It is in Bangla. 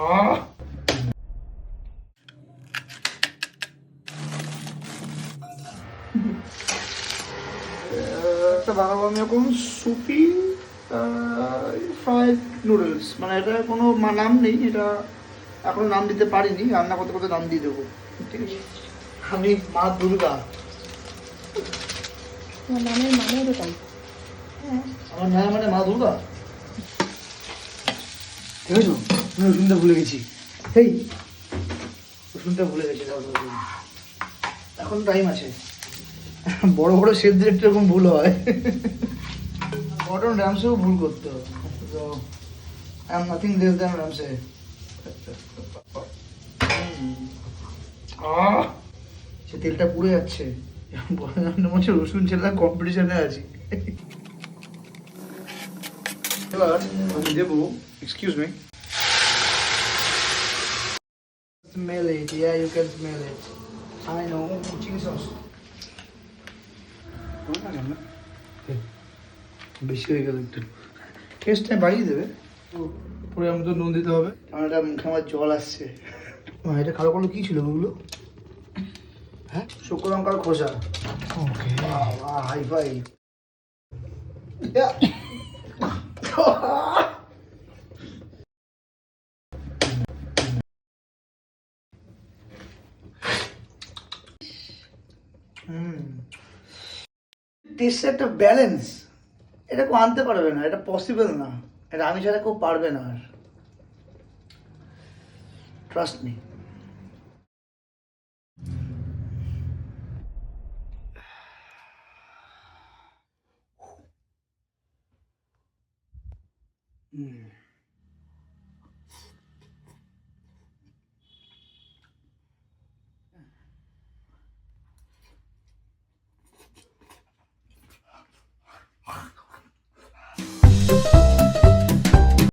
আহ একটা বানাবো আমি এখন সুপি ফ্রাইড নুডলস। মানে এটা কোনো নাম নেই, এটা এখনো নাম দিতে পারিনি, রান্না করতে করতে নাম দিয়ে দেবো। ঠিক আছে, আমি মা দুর্গা। তোমার নামের মানে ওরকম? আমার নাম মানে মা দুর্গা। দেখেছো, আমি রসুনটা ভুলে গেছি। এই রসুনটা ভুলে গেছি, এখন টাইম আছে। বড় বড় সেদ্ধ একটু এরকম ভুল হয়, গর্ডন র্যামসেও ভুল করতো। তো I am nothing less than Ramsay. সে তেলটা পুড়ে যাচ্ছে, মনে হচ্ছে রসুন ছেলে কম্পিটিশনে আছি। এবার আমি দেবো, excuse me, smell it, yeah, you can smell it. I know, chili sauce. বেশি হয়ে গেল একটু, টেস্টটা বাড়িয়ে দেবে। পুরো আমি তো নুন দিতে হবে, আমার এটা মুখে আমার জল আসছে। এটা কালো কালো কী ছিল ওগুলো? হ্যাঁ, শুকনো লঙ্কার খোসা। ওকে, হাই ফাই। টেস্টে একটা ব্যালেন্স, এটা কেউ আনতে পারবে না, এটা পসিবল না, এটা আমি ছাড়া কেউ পারবে না। আর ট্রাস্ট মি।